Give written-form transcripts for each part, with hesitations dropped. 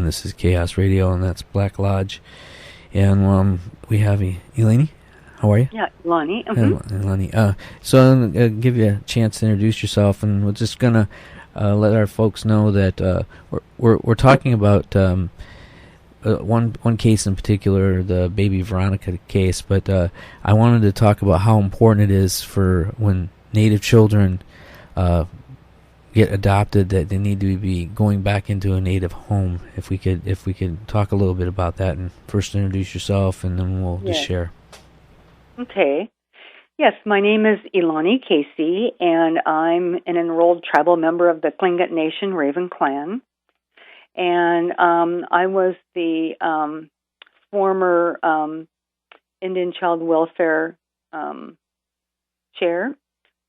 this is Chaos Radio, and that's Black Lodge. And we have Eleni. How are you? Yeah, Eleni. Eleni. So I'm going to give you a chance to introduce yourself, and we're just going to let our folks know that we're talking about one case in particular, the baby Veronica case, but I wanted to talk about how important it is for when Native children get adopted, that they need to be going back into a Native home. If we could talk a little bit about that, and first introduce yourself, and then we'll just share. Okay. Yes, my name is Eleni Casey, and I'm an enrolled tribal member of the Tlingit Nation Raven Clan. And I was the former Indian Child Welfare chair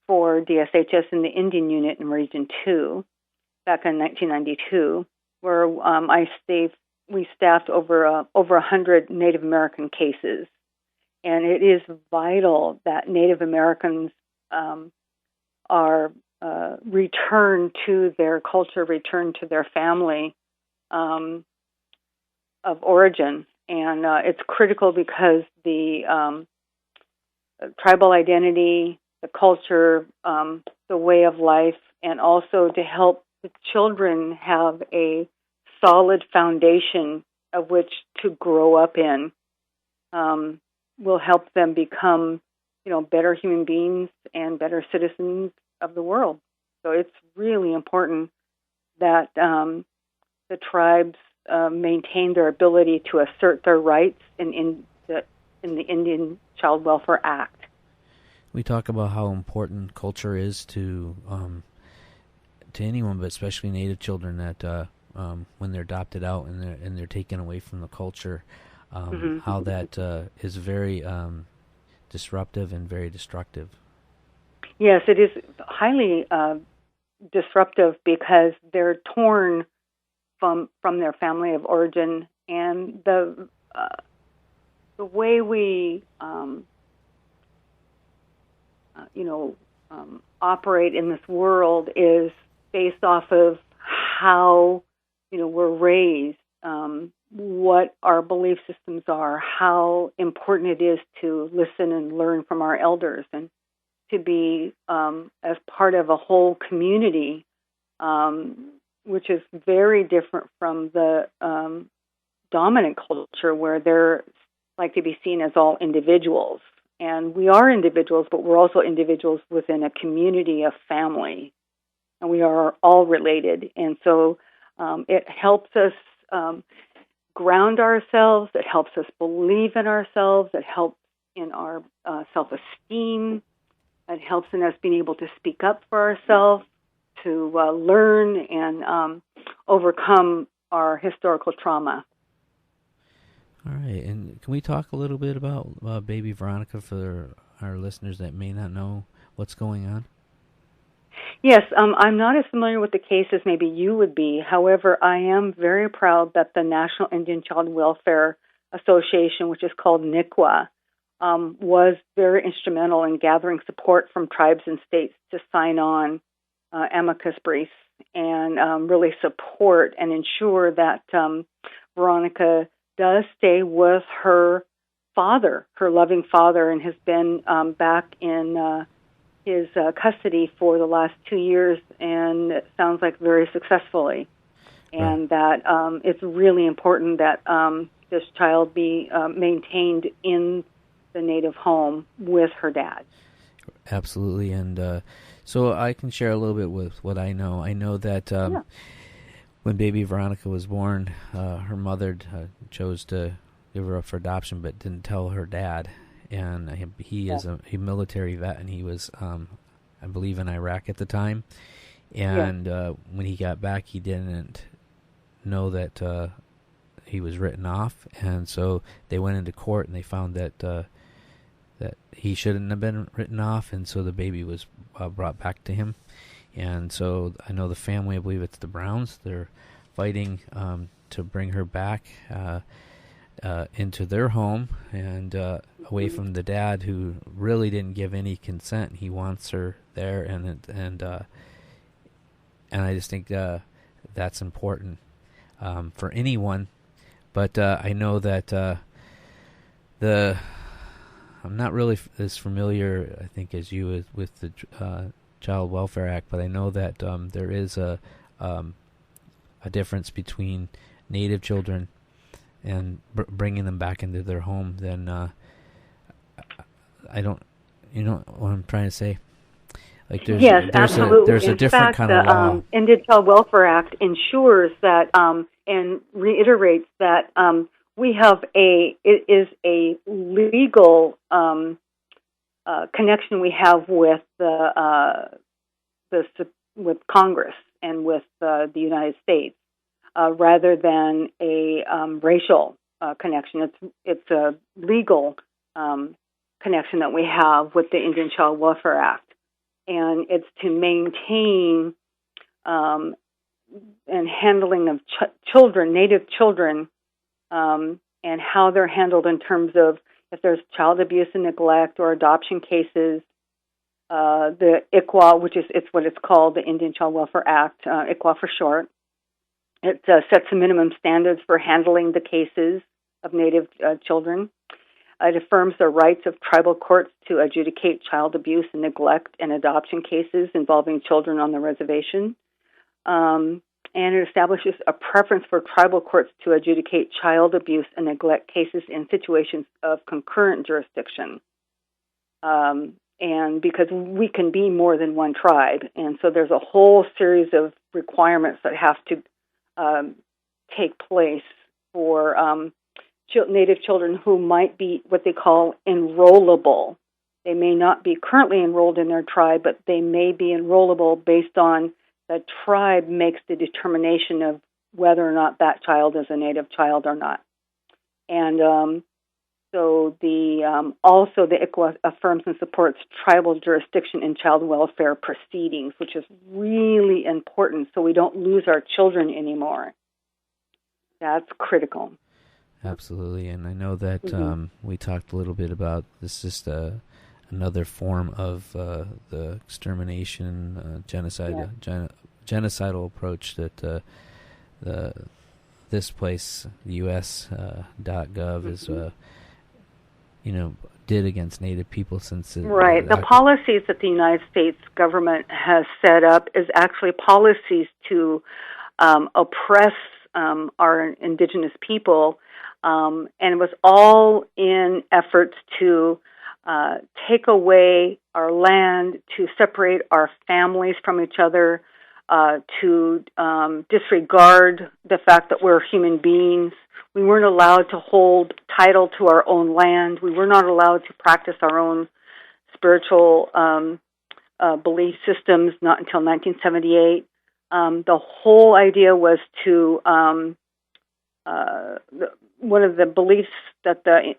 for DSHS in the Indian Unit in Region 2 back in 1992, where we staffed over 100 Native American cases. And it is vital that Native Americans are returned to their culture, returned to their family of origin. And it's critical because the tribal identity, the culture, the way of life, and also to help the children have a solid foundation of which to grow up in, will help them become, better human beings and better citizens of the world. So it's really important that the tribes maintain their ability to assert their rights in the Indian Child Welfare Act. We talk about how important culture is to anyone, but especially Native children, that when they're adopted out and they're taken away from the culture, how that is very disruptive and very destructive. Yes, it is highly disruptive because they're torn from their family of origin, and the way we operate in this world is based off of how we're raised, what our belief systems are, how important it is to listen and learn from our elders, and to be as part of a whole community, which is very different from the dominant culture where they're like to be seen as all individuals. And we are individuals, but we're also individuals within a community of family, and we are all related. And so it helps us ground ourselves. It helps us believe in ourselves. It helps in our self-esteem. It helps in us being able to speak up for ourselves, to learn and overcome our historical trauma. All right, and can we talk a little bit about baby Veronica for our listeners that may not know what's going on? Yes, I'm not as familiar with the case as maybe you would be. However, I am very proud that the National Indian Child Welfare Association, which is called NICWA, was very instrumental in gathering support from tribes and states to sign on amicus briefs and really support and ensure that Veronica does stay with her father, her loving father, and has been back in his custody for the last 2 years, and it sounds like very successfully. And that it's really important that this child be maintained in the Native home with her dad. Absolutely, and so I can share a little bit with what I know. I know that when baby Veronica was born, her mother chose to give her up for adoption, but didn't tell her dad. And he is a military vet, and he was, I believe, in Iraq at the time. And when he got back, he didn't know that he was written off, and so they went into court, and they found that that he shouldn't have been written off, and so the baby was brought back to him. And so I know the family, I believe it's the Browns, they're fighting to bring her back into their home and away from the dad, who really didn't give any consent. He wants her there, and I just think that's important. for anyone. But I know that I'm not really as familiar, I think, as you with the Child Welfare Act, but I know that there is a difference between Native children and bringing them back into their home. Then I don't, you know what I'm trying to say? Like absolutely. There's a different kind of law. The Indian Child Welfare Act ensures that and reiterates that it is a legal connection we have with with Congress and with the United States, rather than a racial connection. It's a legal connection that we have with the Indian Child Welfare Act. And it's to maintain and handling of children, Native children, and how they're handled in terms of if there's child abuse and neglect or adoption cases. The ICWA, it's what it's called, the Indian Child Welfare Act, ICWA for short. It sets the minimum standards for handling the cases of Native children. It affirms the rights of tribal courts to adjudicate child abuse and neglect and adoption cases involving children on the reservation. And it establishes a preference for tribal courts to adjudicate child abuse and neglect cases in situations of concurrent jurisdiction. And because we can be more than one tribe, and so there's a whole series of requirements that have to take place for Native children who might be what they call enrollable. They may not be currently enrolled in their tribe, but they may be enrollable based on the tribe makes the determination of whether or not that child is a Native child or not. And so also the ICWA affirms and supports tribal jurisdiction in child welfare proceedings, which is really important so we don't lose our children anymore. That's critical. Absolutely, and I know that we talked a little bit about this is just another form of the extermination, genocide, genocidal approach that this place, the US.gov, is did against Native people since the policies that the United States government has set up is actually policies to oppress our indigenous people. And it was all in efforts to take away our land, to separate our families from each other, to disregard the fact that we're human beings. We weren't allowed to hold title to our own land. We were not allowed to practice our own spiritual belief systems, not until 1978. The whole idea was to one of the beliefs that the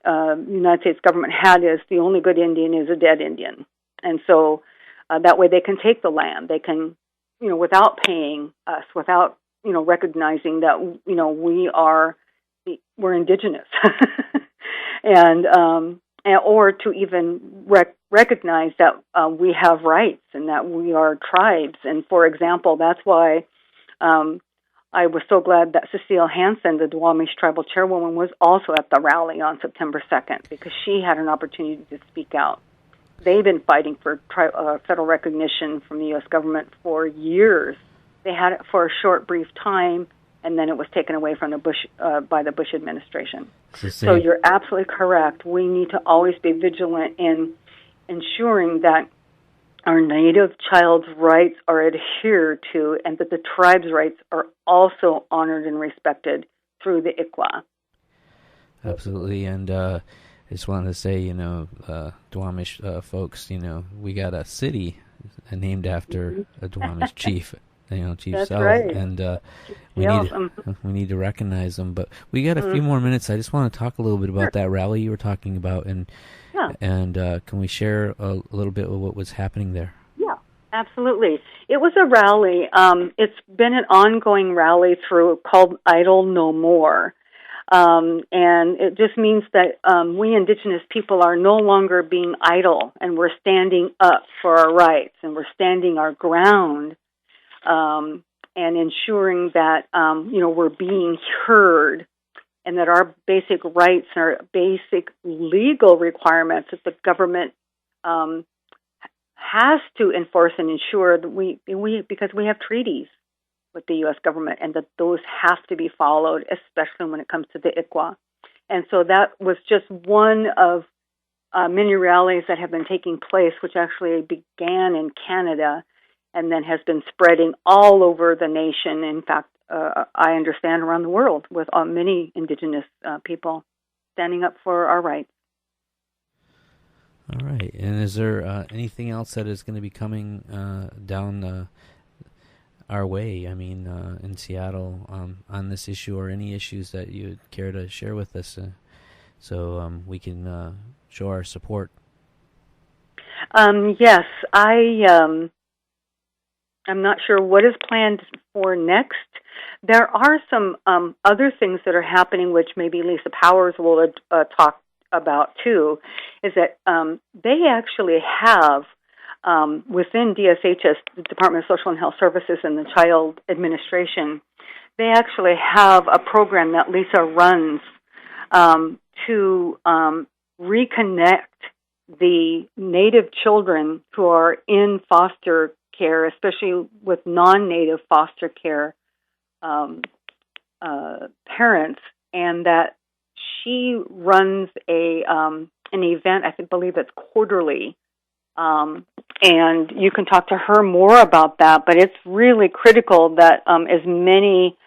United States government had is the only good Indian is a dead Indian. And so that way they can take the land. They can, without paying us, without, recognizing that, we're indigenous. and or to even recognize that we have rights and that we are tribes. And for example, that's why I was so glad that Cecile Hansen, the Duwamish tribal chairwoman, was also at the rally on September 2nd because she had an opportunity to speak out. They've been fighting for federal recognition from the U.S. government for years. They had it for a short, brief time, and then it was taken away from by the Bush administration. So you're absolutely correct. We need to always be vigilant in ensuring that our Native child's rights are adhered to and that the tribe's rights are also honored and respected through the ICWA. Absolutely, and I just wanted to say, Duwamish folks, we got a city named after a Duwamish chief. Chief That's Sell, right. And we need to recognize them. But we got a few more minutes. I just want to talk a little bit about that rally you were talking about, and can we share a little bit of what was happening there? Yeah, absolutely. It was a rally. It's been an ongoing rally called Idle No More. And it just means that we Indigenous people are no longer being idle, and we're standing up for our rights, and we're standing our ground. and ensuring that we're being heard, and that our basic rights and our basic legal requirements that the government has to enforce and ensure that we because we have treaties with the U.S. government, and that those have to be followed, especially when it comes to the ICWA. And so that was just one of many rallies that have been taking place, which actually began in Canada and then has been spreading all over the nation. In fact, I understand around the world, with many Indigenous people standing up for our rights. All right. And is there anything else that is going to be coming down our way, in Seattle, on this issue, or any issues that you'd care to share with us so we can show our support? Yes, I'm not sure what is planned for next. There are some other things that are happening, which maybe Lisa Powers will talk about too, is that they actually have, within DSHS, the Department of Social and Health Services and the Child Administration, they actually have a program that Lisa runs to reconnect the Native children who are in foster care, especially with non-Native foster care parents, and that she runs an event, I believe it's quarterly, and you can talk to her more about that, but it's really critical that as many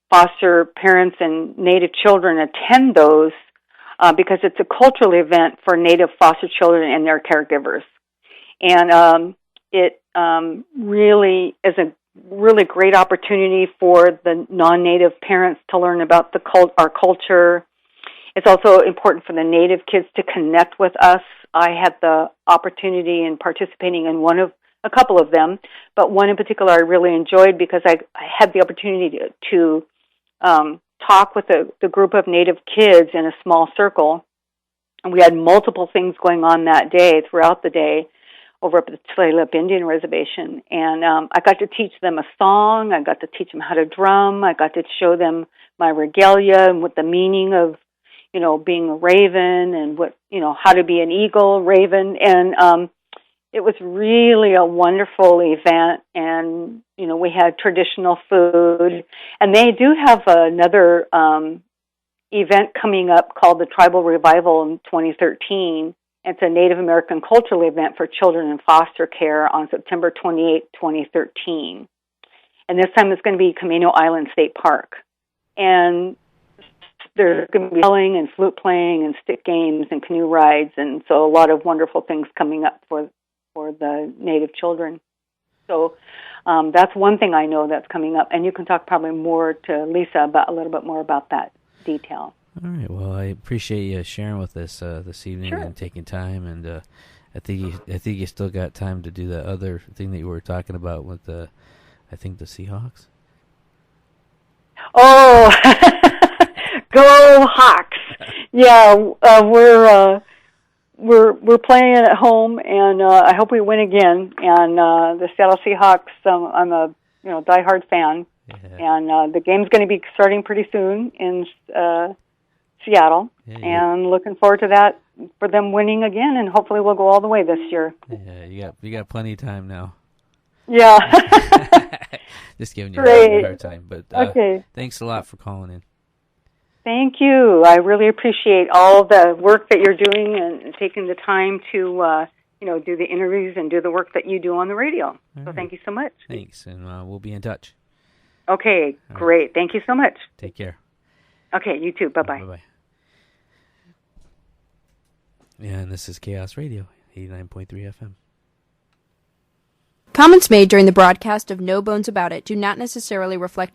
foster parents and Native children attend those, because it's a cultural event for Native foster children and their caregivers. And it really is a really great opportunity for the non-Native parents to learn about our culture. It's also important for the Native kids to connect with us. I had the opportunity in participating in a couple of them, but one in particular I really enjoyed because I had the opportunity to talk with the group of Native kids in a small circle, and we had multiple things going on that day, throughout the day, over at the Tulalip Indian Reservation. And I got to teach them a song. I got to teach them how to drum. I got to show them my regalia and what the meaning of, being a raven, and what, how to be an eagle, raven. And it was really a wonderful event. And, we had traditional food. And they do have another event coming up called the Tribal Revival in 2013. It's a Native American cultural event for children in foster care on September 28, 2013. And this time it's going to be Camino Island State Park. And there's going to be yelling and flute playing and stick games and canoe rides, and so a lot of wonderful things coming up for the Native children. So that's one thing I know that's coming up, and you can talk probably more to Lisa about a little bit more about that detail. All right. Well, I appreciate you sharing with us this evening. Sure. And taking time, and I think you still got time to do the other thing that you were talking about with the Seahawks. Oh, go Hawks! Yeah, we're playing at home, and I hope we win again. And the Seattle Seahawks, I'm a diehard fan, yeah. And the game's going to be starting pretty soon in Seattle, and looking forward to that, for them winning again, and hopefully we'll go all the way this year. Yeah, you got plenty of time now. Yeah. Just giving you a hard time, but okay. Thanks a lot for calling in. Thank you. I really appreciate all the work that you're doing and taking the time to do the interviews and do the work that you do on the radio. All so right. Thank you so much. Thanks, and we'll be in touch. Okay, all great. Right. Thank you so much. Take care. Okay, you too. Bye-bye. Bye-bye. And this is Chaos Radio, 89.3 FM. Comments made during the broadcast of No Bones About It do not necessarily reflect